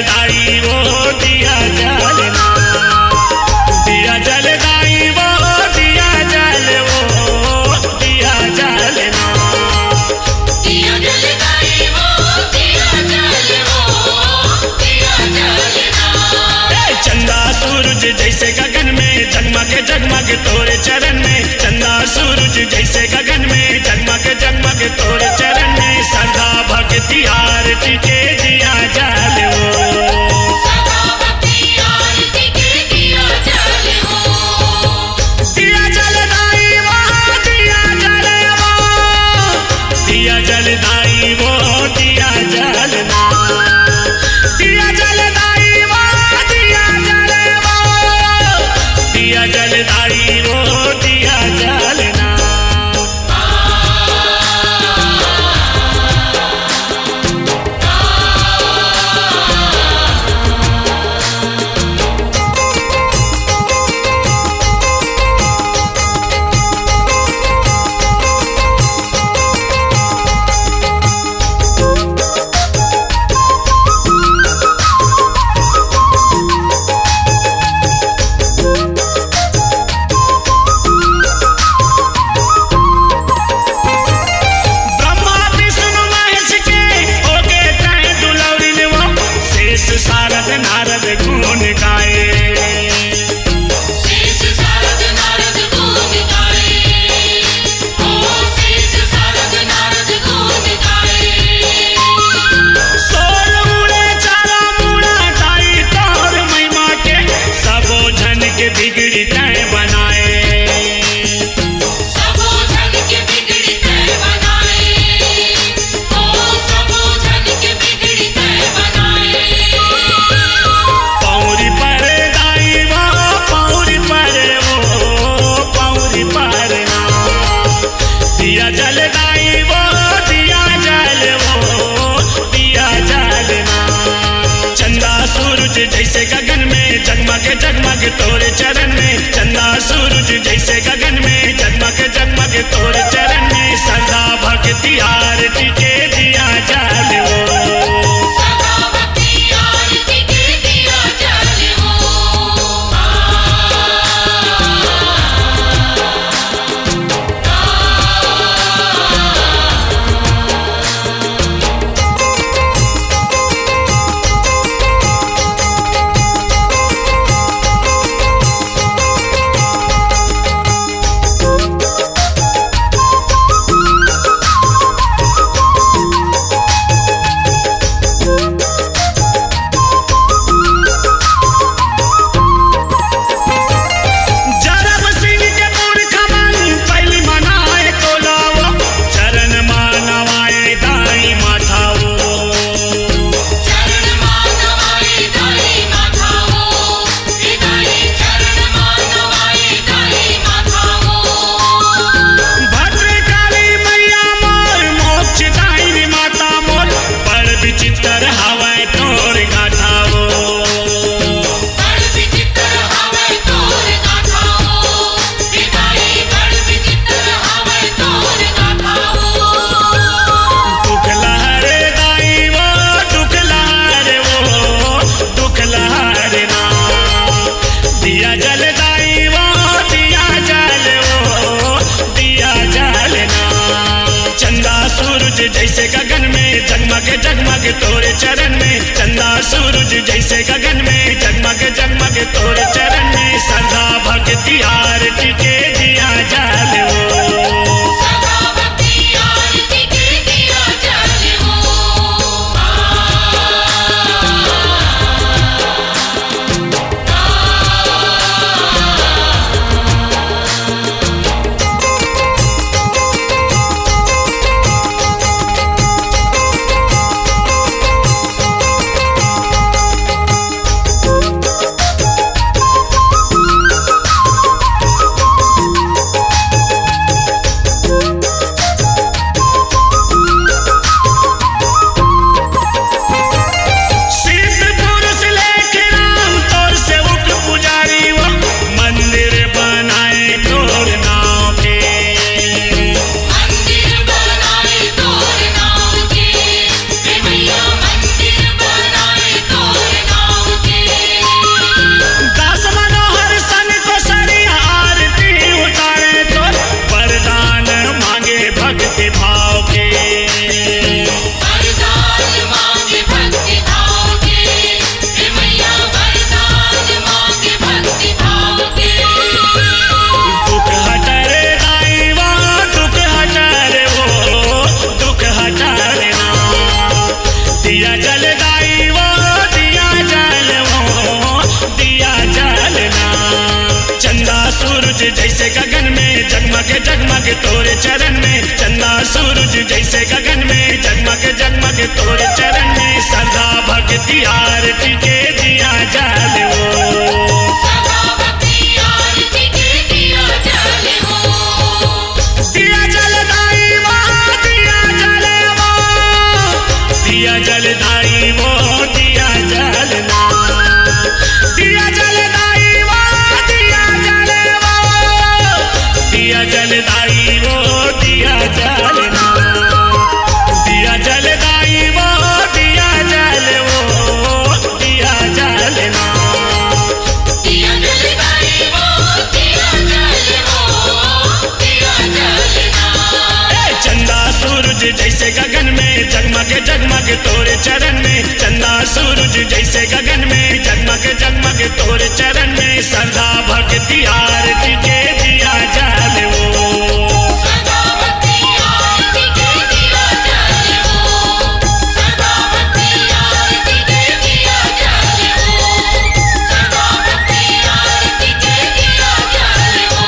जलदाई वो दिया जलना, दिया जलदाई वो दिया जल वो दिया जलना, दिया जलदाई वो दिया जल वो दिया जलना। चंदा सूरज जैसे गगन में जगमग जगमग तोरे चरण में, चंदा सूरज जैसे गगन में जगमग जगमग तोरे चरण में, श्रद्धा भक्ति आरती के दिया जल वो, सदा भक्ति आरती के दिया जल वो, दिया जलदाई वो दिया जल वो, दिया जलदाई वो दिया जलना, दिया जलदाई वो दिया जल वो, दिया जलदाई वो दिया जलना। सारद नारद गुण गाए, शेष सारद नारद गुण गाए, ओ शेष सारद नारद गुण गाए। सोल मुड़े चारा मुड़ा ताई तोर महिमा के, सबो जन के बिगड़ी तय बनाए, सबो जन के बिगड़ी तय बनाए, ओ सबो जन के बिगड़ी तय बनाए। पौरी पर दाई वो पौरी पर वो पौरी पर ना, दिया जलदाई वो दिया जल वो दिया जलना, चंदा सूरज जैसे गगन में जगमग जगमग तोरे चरण में, चंदा सूरज जैसे गगन में जगमग जगमग तोरे चरण में, श्रद्धा भक्ति आरती के दिया जल वो, सदा भक्ति आरती के दिया जल वो, जरब सिंह के पुरखा मन पहली मनाए कोलाओ, चरण मानवाए दाई माथाओ, चरण मानवाए दाई माथाओ, दाई चरण मानवाए दाई माथाओ। भद्रकाली मैया मोर मोक्ष दायिनी माता मोर, बड़ विचित्र हवै तोर गाथाओ, बड़ विचित्र हवै तोर गाथाओ, दाई बड़ विचित्र हवै तोर गाथाओ। दुख लहरे दाई वो दुख लहरे वो दुख लहरे ना, दिया जलदाई वो दिया जल वो दिया जलना, चंदा सूरज जैसे गगन में जगमग जगमग तोरे चरण में, चंदा सूरज जैसे गगन में जगमग जगमग तोरे चरण में, श्रद्धा भक्ति आरती के दिया जल वो, सदा भक्ति आरती के दिया जल वो, सूरज जैसे गगन में जगमग जगमग तोरे चरण में, चंदा सूरज जैसे गगन में जगमग जगमग तोरे चरण में, श्रद्धा भक्ति आरती के दिया जाले वो, सदा भक्ति आरती के दिया जाले हो। दिया जलदाई वो, दिया जले वो, दिया जलदाई वो, दिया जलना, दिया जलदाई वो, दिया जले वो, दिया जलदाई वो, दिया जलना, दिया जलदाई वो, दिया जले वो, दिया जलना। दिया जलदाई वो, दिया जले वो, दिया जलना। चंदा सूरज जैसे गगन में जगमग जगमग तोरे चरण में, चंदा सूरज जैसे गगन में जगमग जगमग तोरे चरण में, श्रद्धा भक्ति आरती के दिया जाले वो, सदा भक्ति आरती के दिया जाले हो, सदा भक्ति आरती के दिया जाले हो, सदा भक्ति आरती के दिया जाले हो,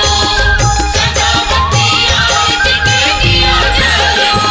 सदा भक्ति आरती के दिया जाले हो।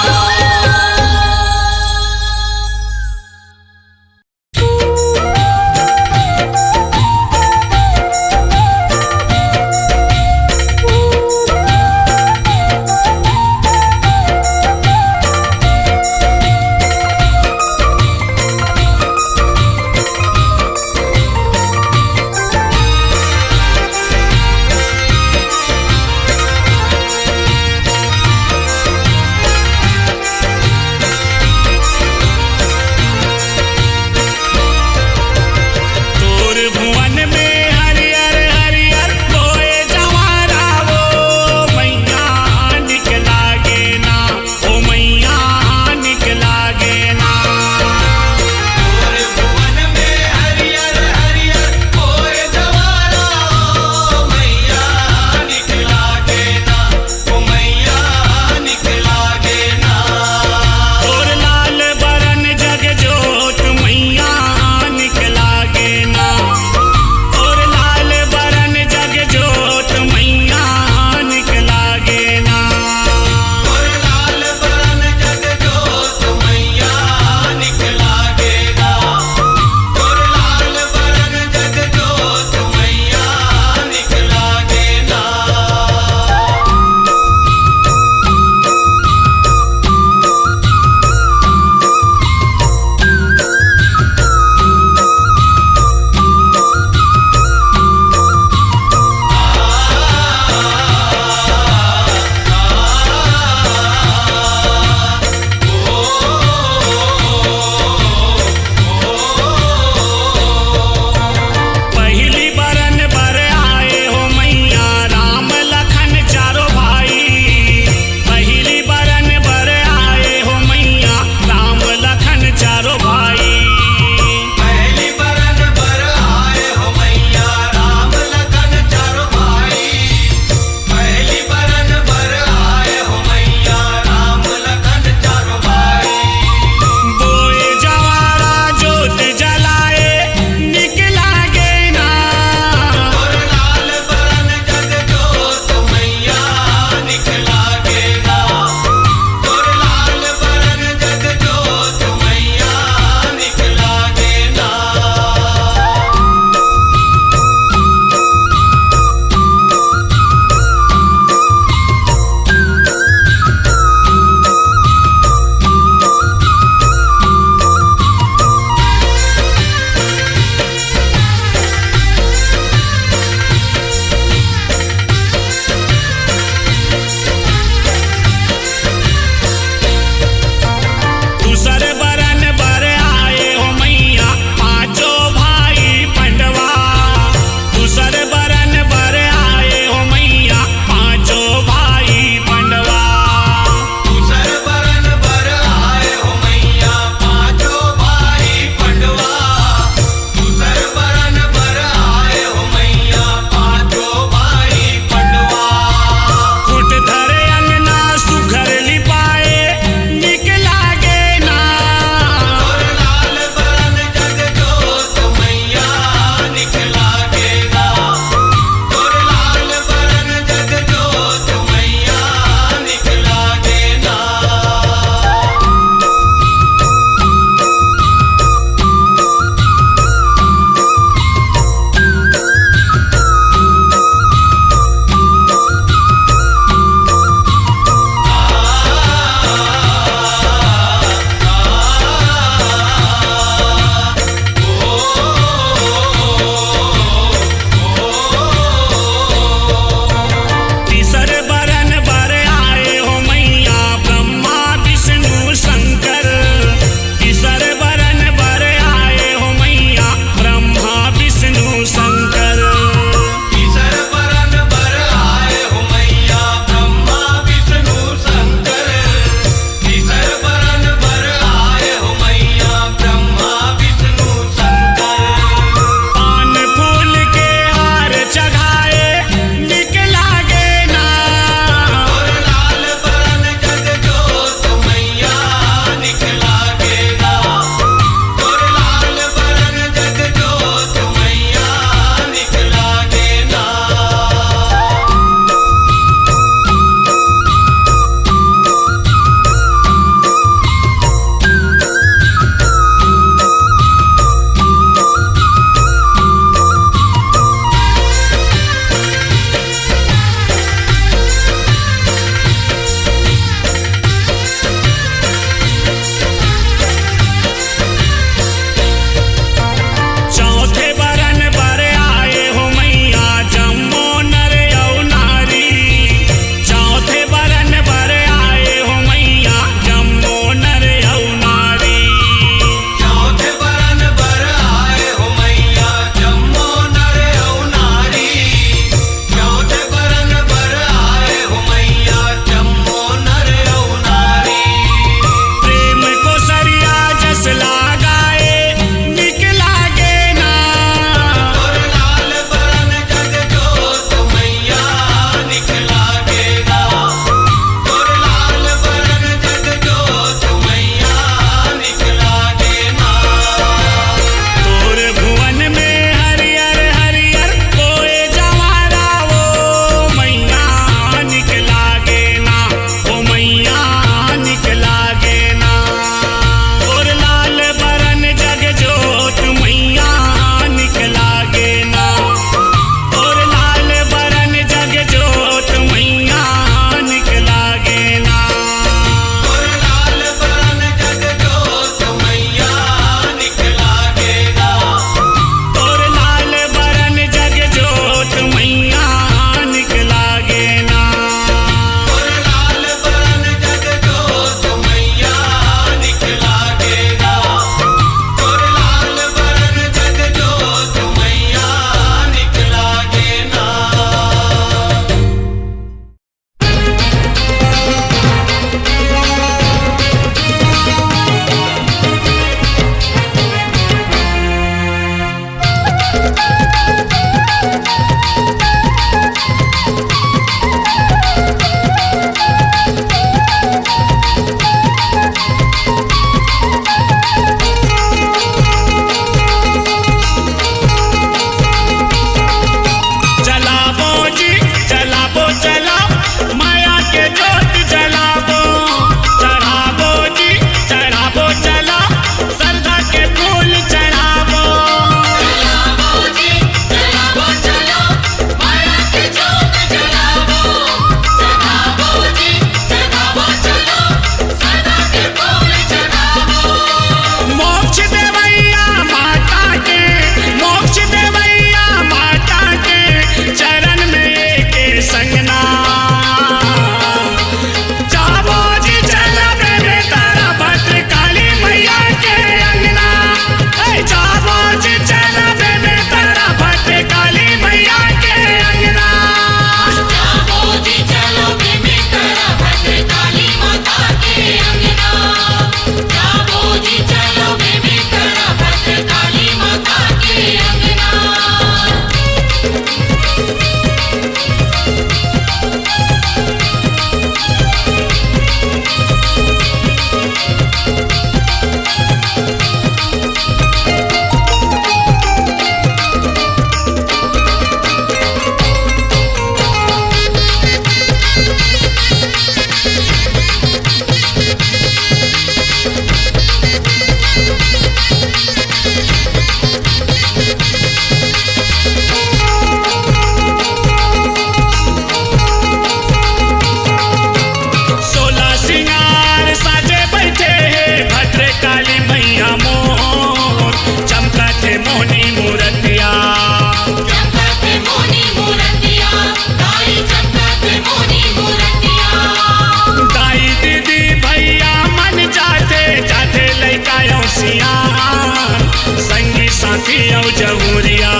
जहुरिया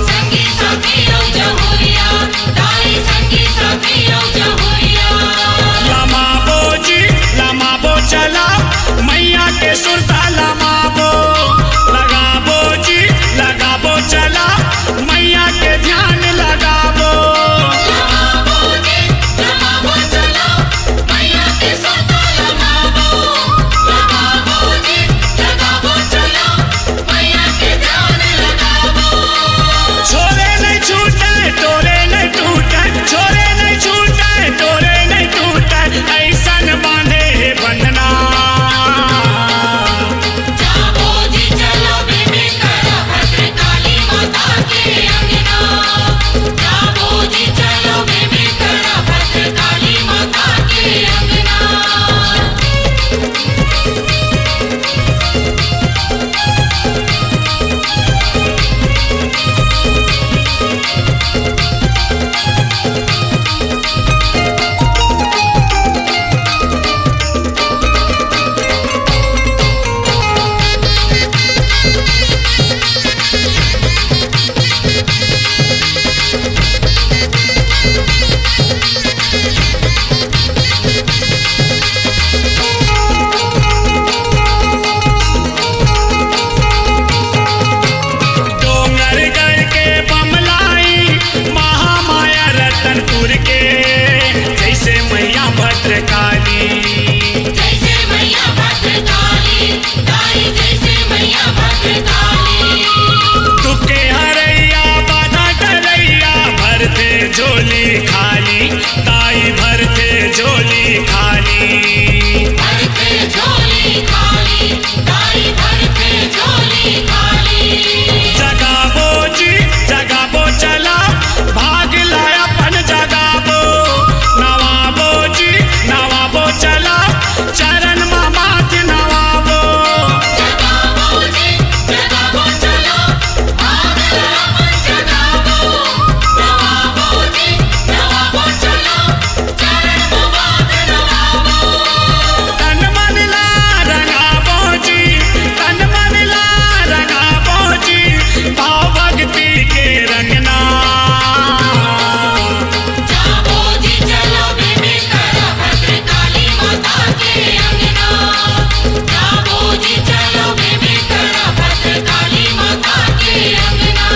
संगी साथियों जहुरिया ताई संगी साथियों जहुरिया लमाबो चला मैया के सुरता लमाबो लगाबो जी लगाबो चला मैया के ध्यान लगाबो लमाबो जी लमाबो चलो मैया के सुरता लमाबो लगाबो जी लगाबो चलो मैया के ध्यान लगाबो छोरे नहीं छूटे तोरे नहीं टूटे छोरे नहीं छूटे तोरे नहीं टूटे ऐसन बांधे है बंधना जाबो जी चलो बेबी करा भद्रकाली माता के अंगना जाबो जी चलो बेबी करा भद्रकाली माता के अंगना डोंगरगढ़ के बमलाई महामाया रतनपुर के जैसे मैया भद्रकाली जैसे मैया भद्रकाली ताई जैसे मैया भद्रकाली तुके हरैया बाधा डरैया भरते झोली खाली ताई भरते झोली खाली भरते झोली खाली ताई भरते झोली खाली जगाबो जी जगाबो चला भाग लाया पन जगाबो नवाबो जी नवाबो चला चरण मामात नवाबो जगाबो जी जगाबो चलो भाग लड़ावन जगाबो नवाबो जी नवाबो चलो चरण मुबाद नवाबो तन मन ला रंगाबो जी तन मन ला रंगाबो जी भाव भक्ति के रंगना जाबो जी चलो बेबी करा भद्रकाली माता के अंगना जाबो जी चलो बेबी करा भद्रकाली माता के अंगना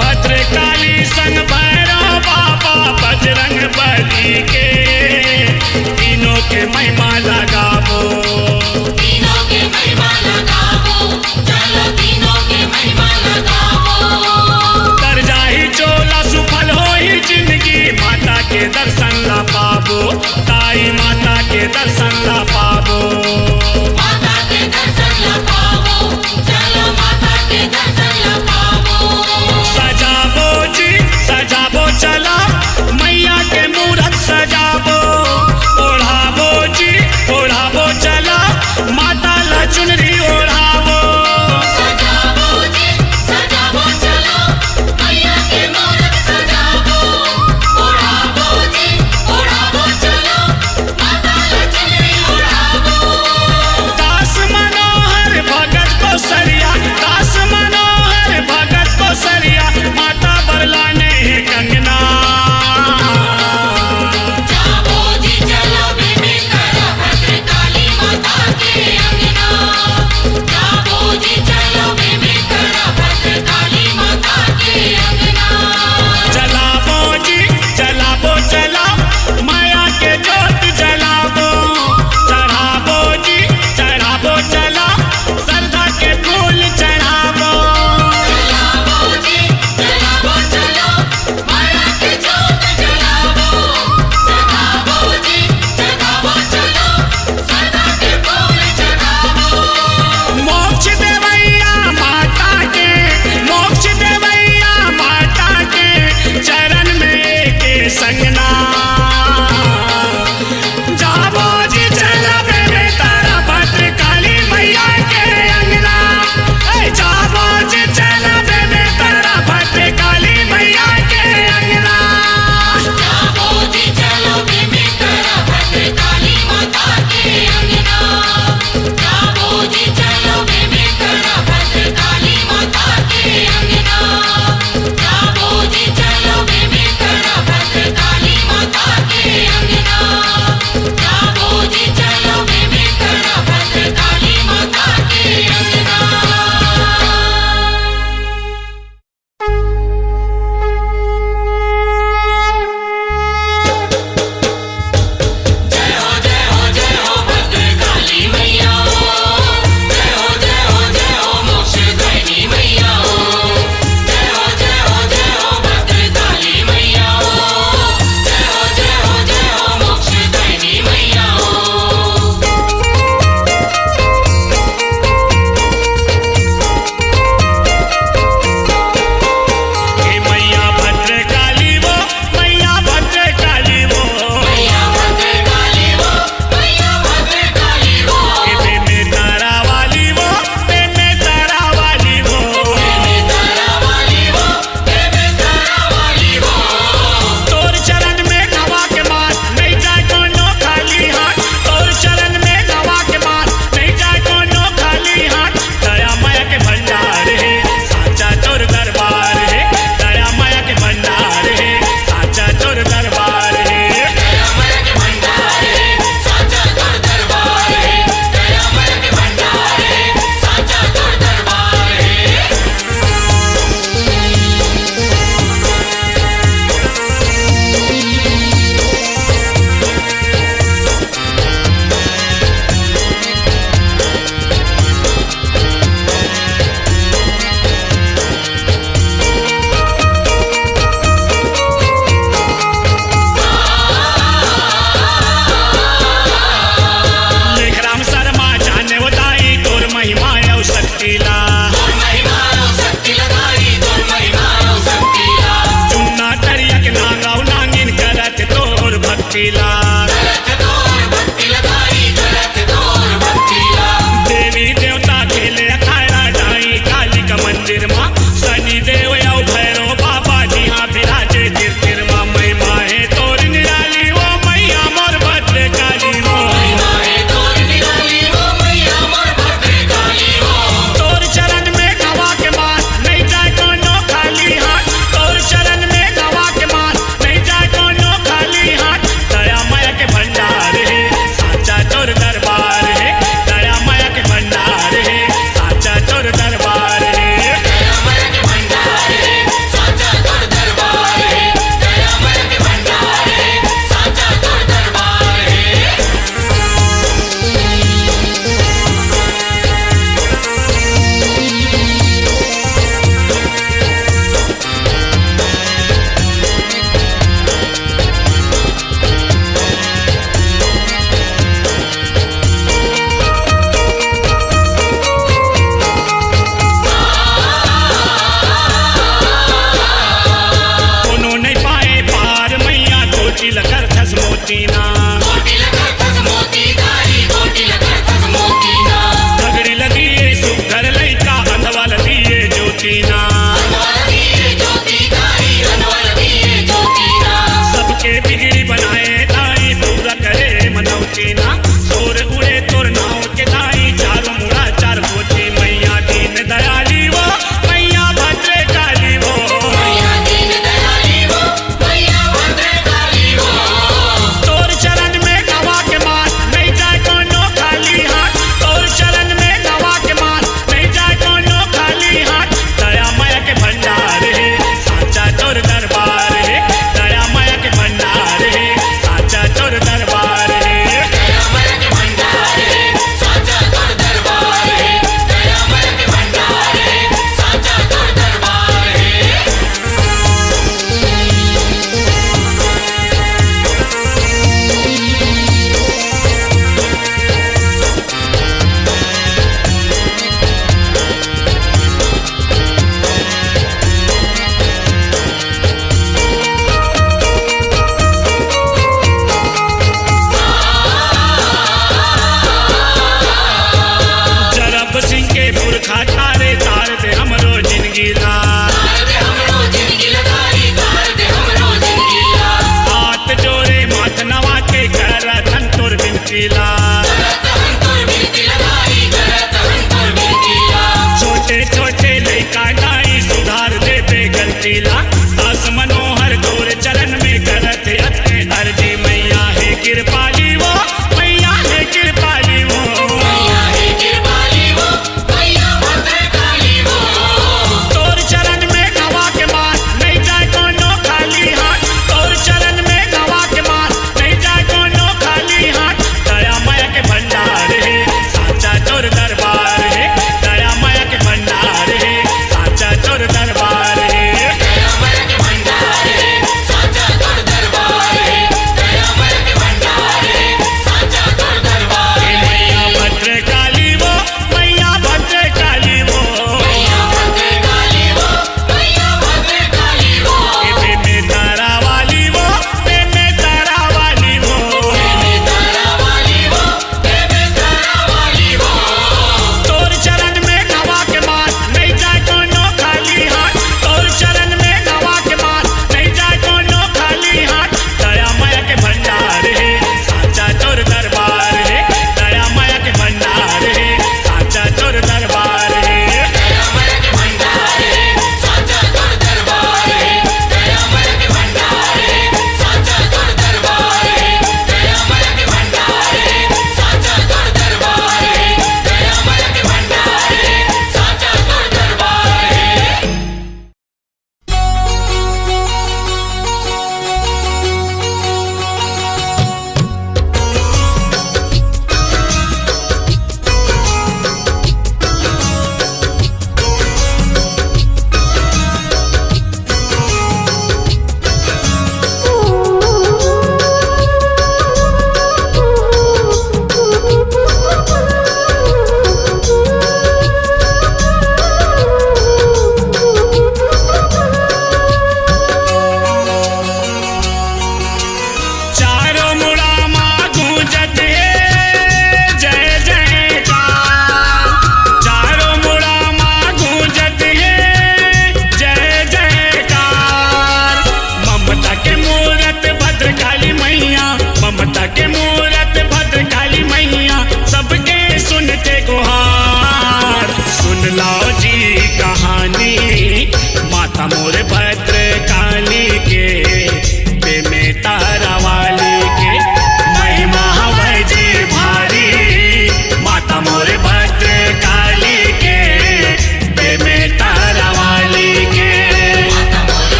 भद्रकाली संग भैरव बाबा बजरंग बली के तीनों के महिमा लगाबो तीनों के महिमा लगाबो चलो तीनों के महिमा लगाबो तर जाही चोला सुफल होई जिंदगी माता के दर्शन ला पाबो ताई माता के दर्शन ला पाबो माता के दर्शन ला पाबो चलो माता के दर्शन ला पाबो सजाबो जी सजाबो चला मैया के मूरत सजाबो ओढ़ाबो जी ओढ़ाबो चला माता ला चुनरी ओढ़ाबो सजाबो जी सजाबो चलो मैया के मूरत सजाबो ओढ़ाबो जी ओढ़ाबो चलो माता लक्ष्मी ओढ़ाबो दास मनोहर भगत को सरिया दास मनोहर भगत को सरिया माता बरलाने है कंगना जाबो जी चलो बेबी करा भद्रकाली माता के अंगना भक्तीला देवी देवता खेले अखाड़ा ढाई काली का मंदिर माँ शनि देव यौ भैरो बाबा जी हाँ विराजे तीर्थिर माँ महिमा है तोर निराली वो मैया मोर भद्र काली वो तोर चरण में गवा के मार नहीं जाए कोनो खाली हाथ तोर चरण में गवा के मार नहीं जाए कोनो खाली हाथ दया माया के भंडार है साचा तोर दरबार है दया माया के भंडार है साचा तोर दरबार है कोनो नहीं पाए पार मैया कोटी लकर थस मोतीना झगड़ी लगी है सुघर लइका अंधवा लगी है ज्योतिना सबके बिगड़ी बनाए दाई पूरा करे मनौतीना तोर उड़े तोर नाव के दाई चारों मुड़ा चार कोटी मैया दीन दयाली वो मैया भद्रे काली वो तोर चरण में गवा के मार नहीं जाए कोनो खाली हाथ तोर चरण में गवा के मार नहीं जाए कोनो खाली हाथ दया माया के भंडार है साचा तोर दरबार है दया माया के भंडार है साचा तोर दरबार है जरब सिंह के पुरखा तारे तार दे हमरो जिंदगी ला हाथ जोड़े माथ नवा के कर धन तोर बिनती ला छोटे छोटे लइका नाई सुधार दे पे गलती ला दास मनोहर तोर चरण में करत अते अर्जी मैया है कृपाली वो मैया है कृपाली वो तोर चरण में गवा के मार नहीं जाए कोनो खाली हाथ तोर चरण में गवा के मार नहीं जाए कोनो खाली हाथ दया माया के भंडार है साचा तोर दरबार है दया माया के भंडार है साचा तोर दरबार है साचा तोर दरबार है दया माया के भंडार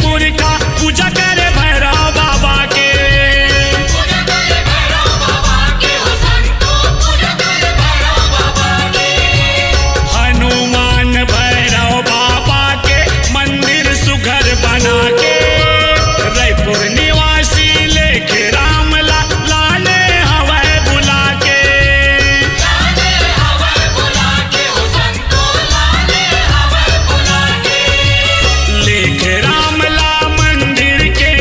रईपुर का पूजा करे भैरव बाबा के। पूजा करे भैरव बाबा के हो संतो पूजा करे भैरव बाबा के। हनुमान भैरव बाबा के मंदिर सुघर बना के रईपुर निवासी लेके राम लाले हवै बुला के। लाले हवै बुला के हो संतो लाले हवै बुला के। लेके रामला मंदिर के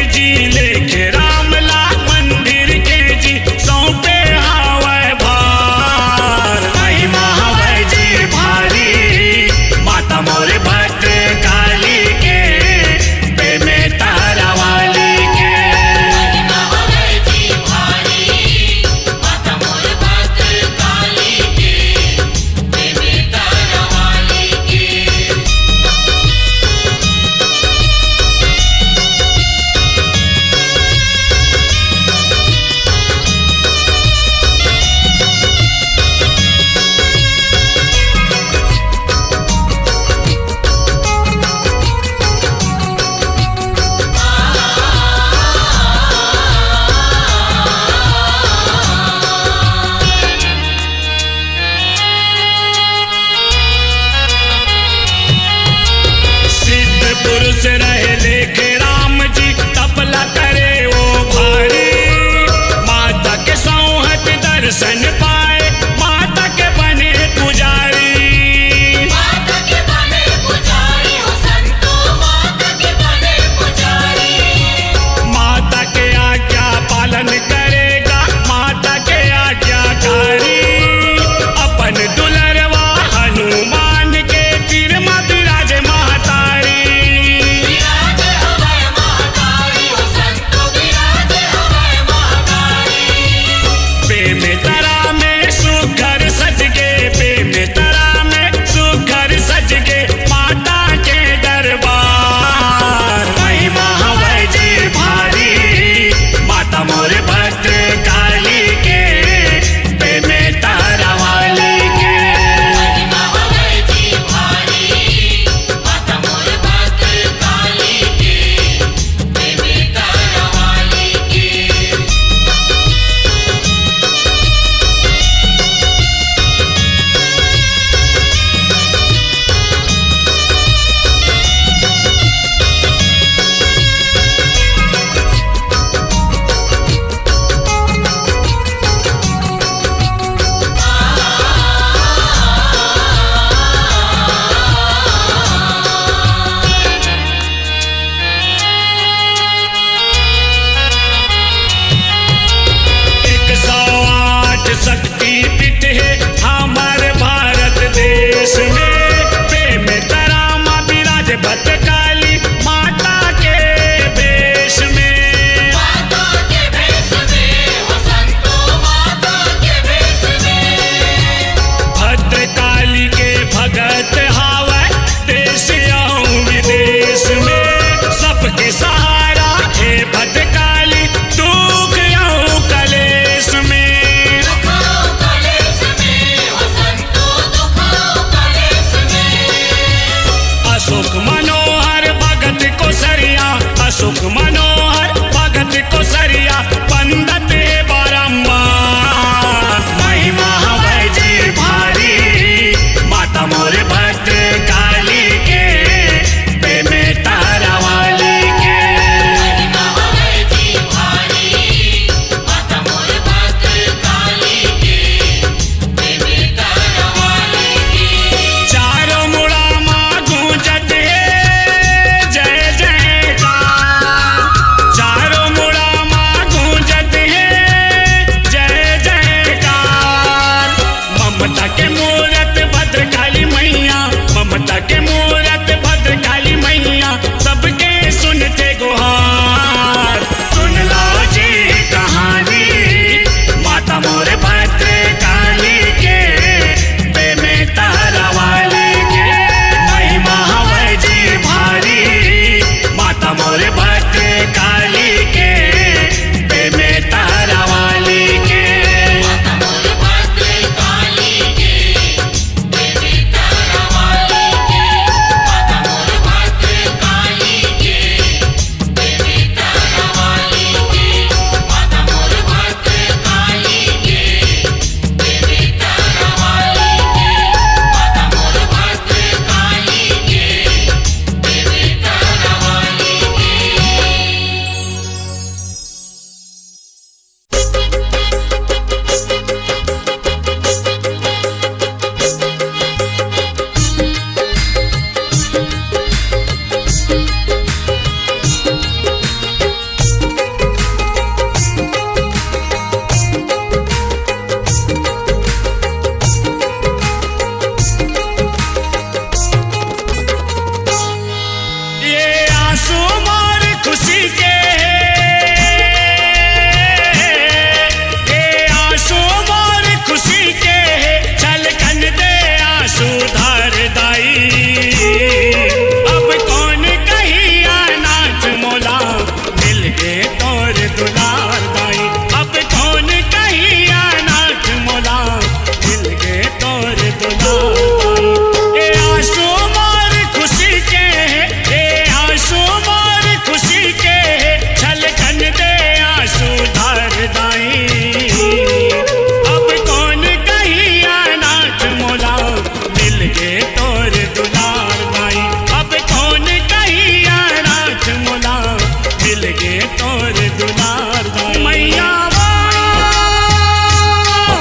मिल गे तोर दुलार दाई मैया वो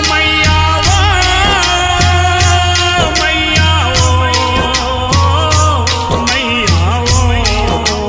मैया वो मैया वो मैया वो।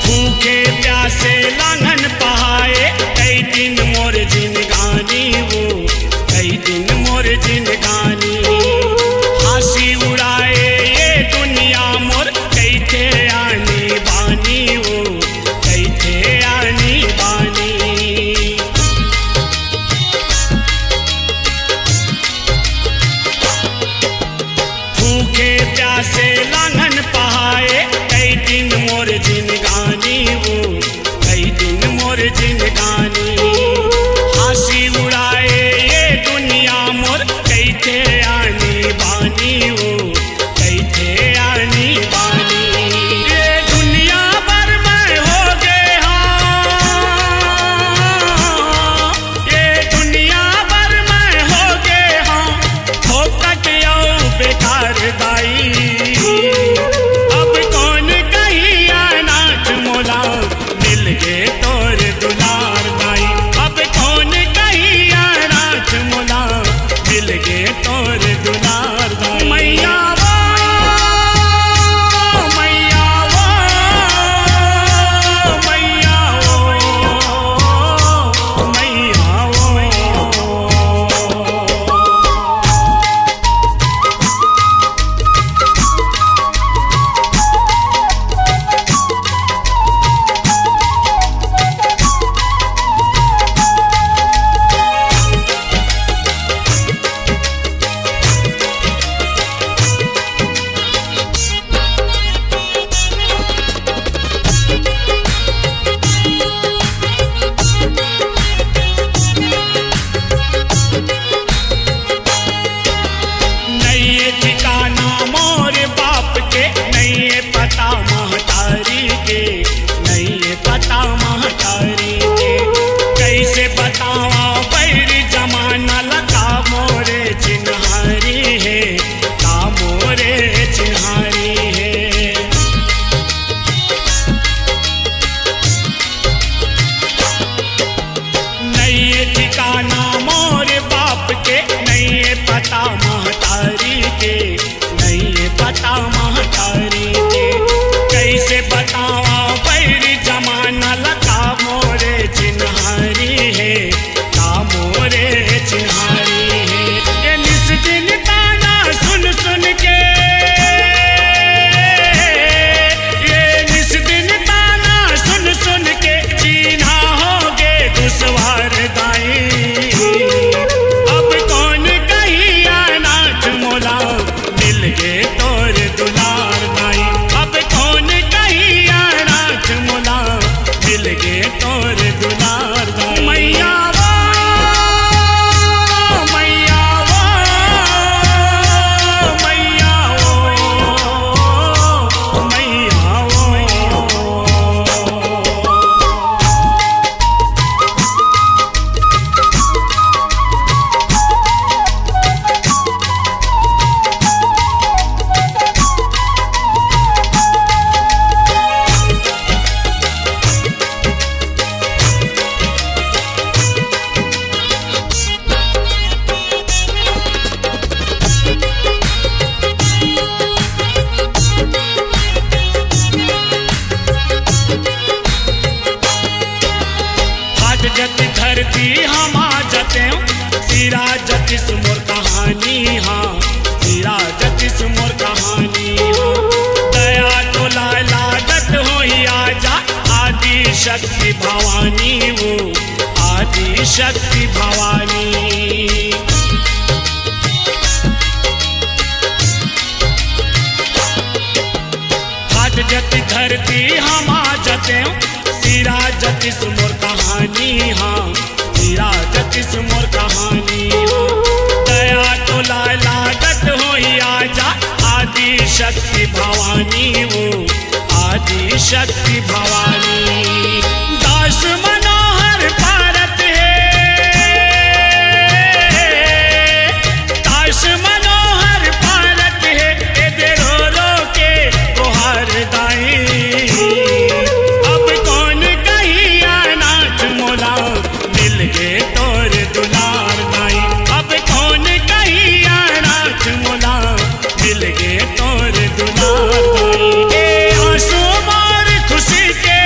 भूखे प्यासे लांघन पहाए कई दिन मोर जिनगानी वो कई दिन मोर जिनगानी हंसी उड़ाए ये दुनिया मोर कई थे आनी बानी वो कई थे आनी बानी। भूखे प्यासे लांघन पहाए कई दिन मोर जिनगानी वो कई दिन मोर जिनगानी हंसी उड़ाए ये दुनिया मोर कई थे आनी बानी वो कई थे आनी बानी। ये दुनिया भर में हो गए हाँ ये दुनिया भर में हो गए हाँ फोकट आओ बेकार दाई अब कौन कहीं अनाथ मोला मिल गे तोर दुलार दाई अब कौन कहीं अनाथ मोला मिल गे तोर दुलार दाई मैया वो मैया वो मैया वो मैया वो। नहीं ठिकाना मोर बाप के नहीं है पता महतारी के नहीं है पता महतारी के कैसे बतावा बैर जमाना लगा मोरे चिन्हारी है का मोरे चिन्हारी है। नहीं है ठिकाना मोर बाप के नहीं है पता महतारी के नहीं है पता महतारी के कैसे बतावा बैर जमाना लगा मोरे चिन्हारी है का मोरे चिन्हारी है। ये निस दिन ताना सुन सुन के ये निस दिन ताना सुन सुन के जीना होगे दुश्वार दाई अब कौन कहीं अनाथ मोला मिल गे तोर दुलार दाई अब कौन कहीं अनाथ मोला मिल गे तोर दुलार दाई मैया वो मैया वो मैया वो मैया वो। धरती हम आ जाते सिरा जतिस मोर कहानी हाँ सिरा जतिस मोर कहानी हाँ दया तो लागत हो ही आजा आदि शक्ति भवानी वो आदि शक्ति भवानी। जति धरती हमा जते सिरा जतिस मोर कहानी हाँ सिरा जतिस मोर कहानी हाँ दया तो लागत हो आजा आदि शक्ति भवानी वो आदि शक्ति भवानी दास मनोहर भारत है दास मनोहर भारत है ए दे रो के गुहार दाई अब कौन कही अनाथ मोला मिल गए तोर दुलार दाई अब कौन कही अनाथ मोला मिल गए तोर दुलार दाई ए आंसू मार खुशी के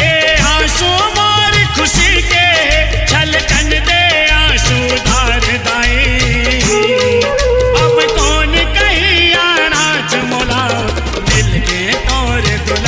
ए आंसू मार खुशी के छलकन दे आंसू धार दाई अब कौन कही अनाथ मोला मिल गए तोर दुलार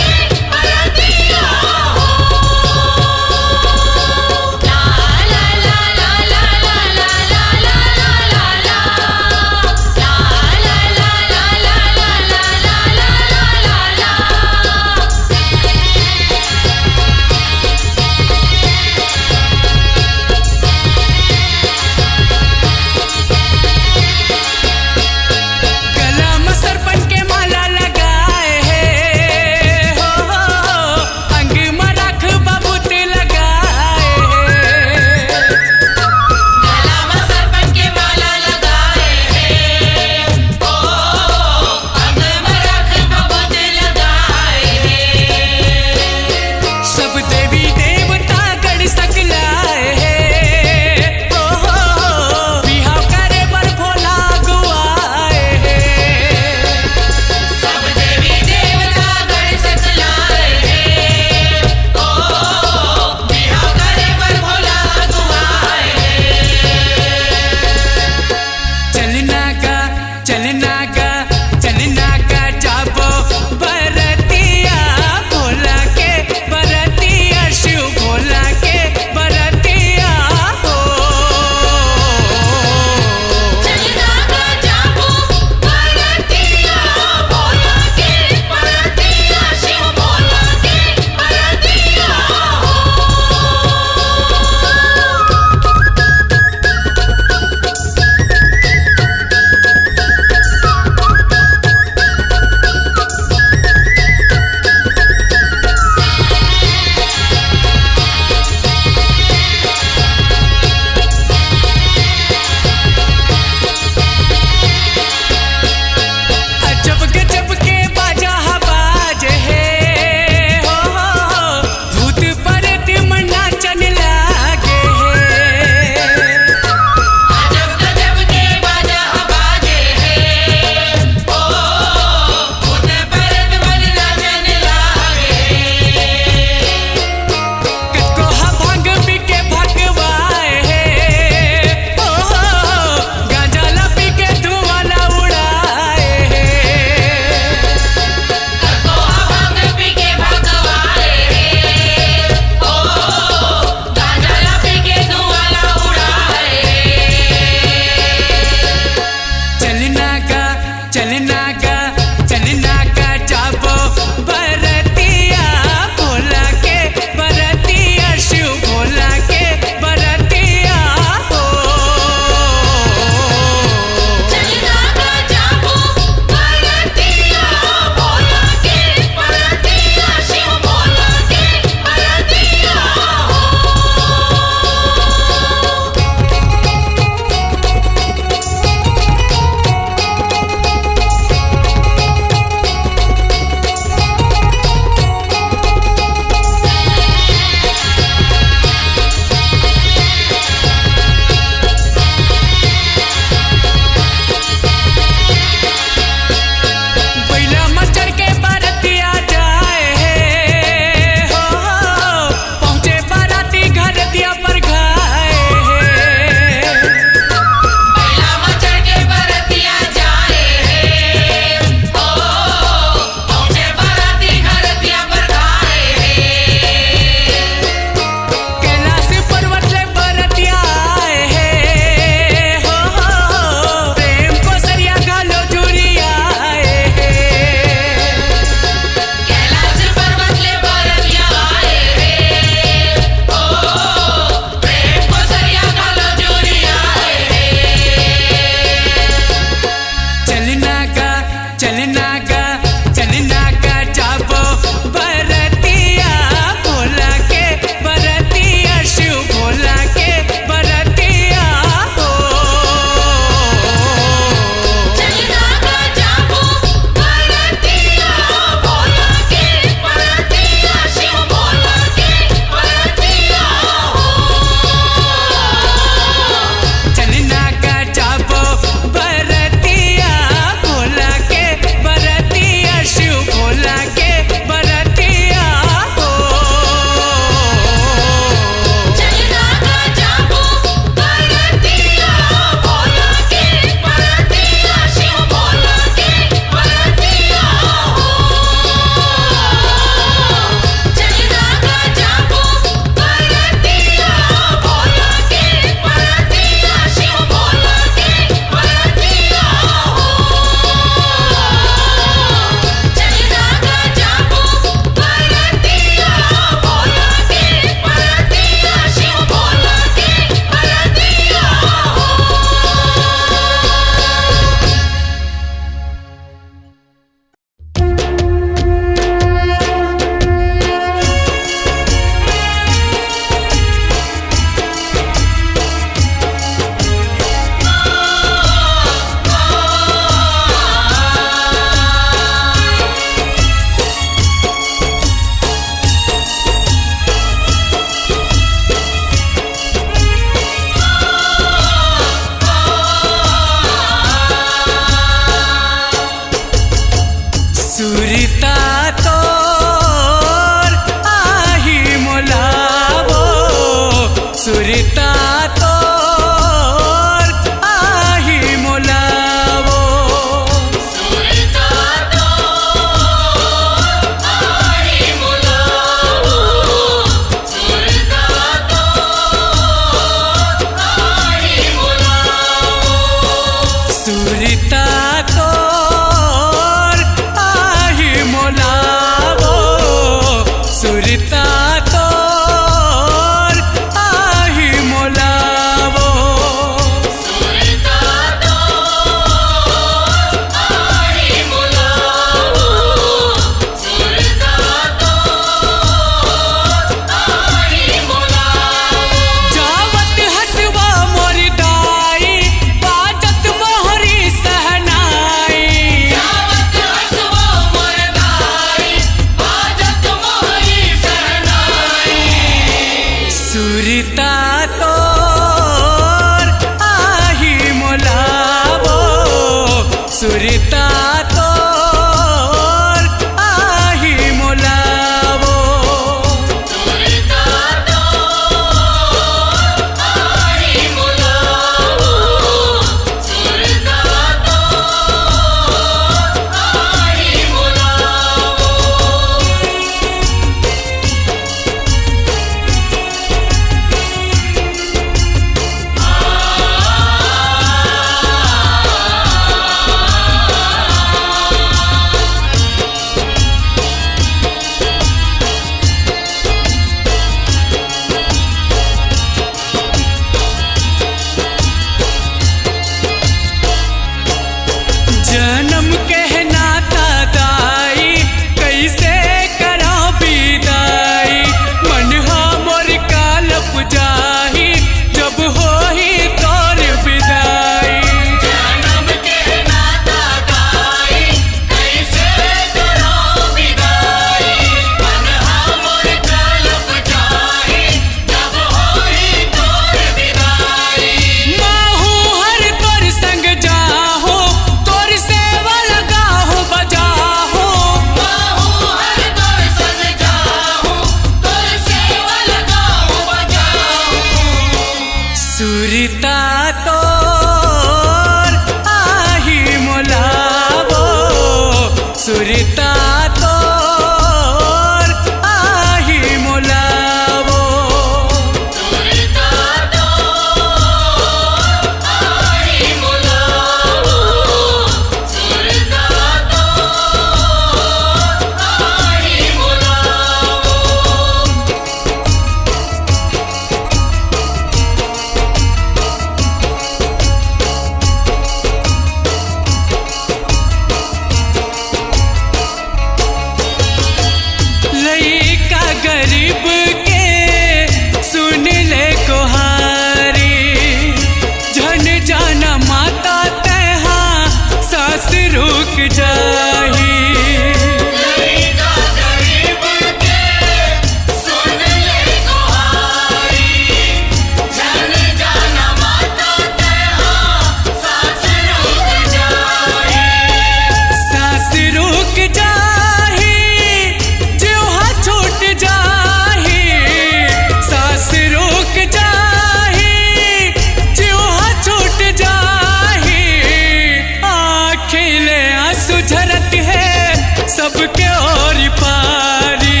ओर पारी,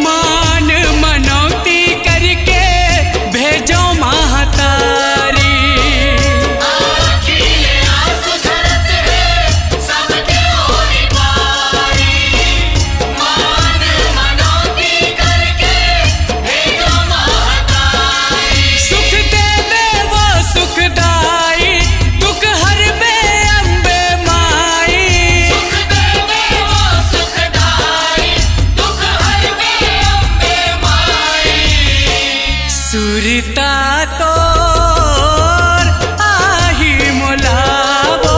मान मनौती करके भेजो महतारी। आँखिए आंसू झरते हैं सबके ओर पारी, मान मनौती करके भेजो महतारी। सुख देवे वो सुखदाई, दुख हरबे अम्बे माई। सुख देवे वो सुखदाई, दुख हरबे अम्बे माई। सुरता तोर आही मोलावो,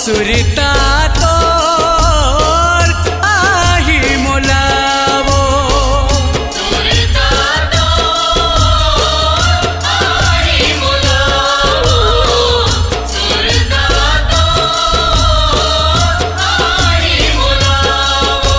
सुरता तोर आही मोलावो। सुरता तो आही मुलावो, सुरता तो आही मुलावो।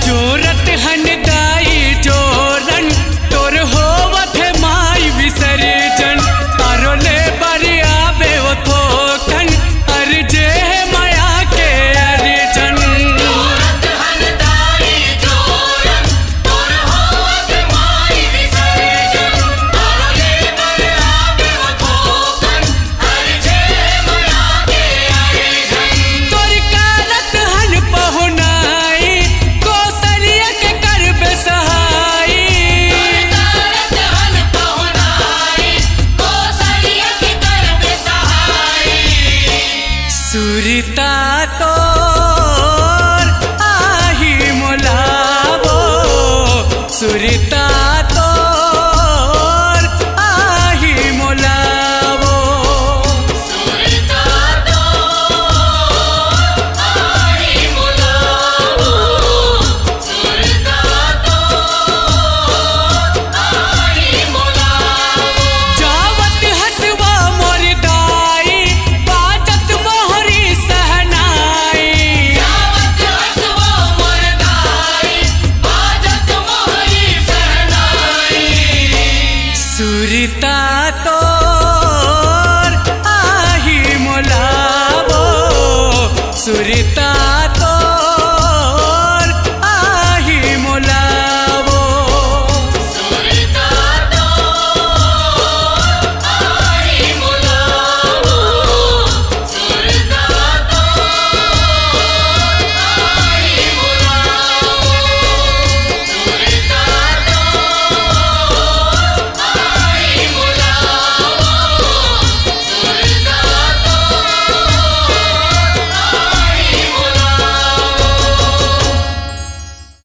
जोरत हनदाई जोरन तोर होवत है माई विसर्जन। अरोले बरी आबे वो थोकन अर्जे है माया के अर्जन। जोरत हनदाई जोरन तोर होवत माई विसर्जन। अरोले बर आबे वो थोकन अर्जे माया के अर्जन। तोर कारत हन पहुनाई, कौशल्या के करबे सहाई। कारत हन पहुनाई, कौशल्या के करबे सहाई। सुरता तोर आही मोलावो, सुरता तोर आही मोलावो। सुरता तो आही मुलावो, सुरता तो आही मुलावो। जावत हसवा मोर दाई, बाजत मोहरी सहनाई। जावत हसवा मरदाई, बाजत मोहरी सहनाई। सुरता तो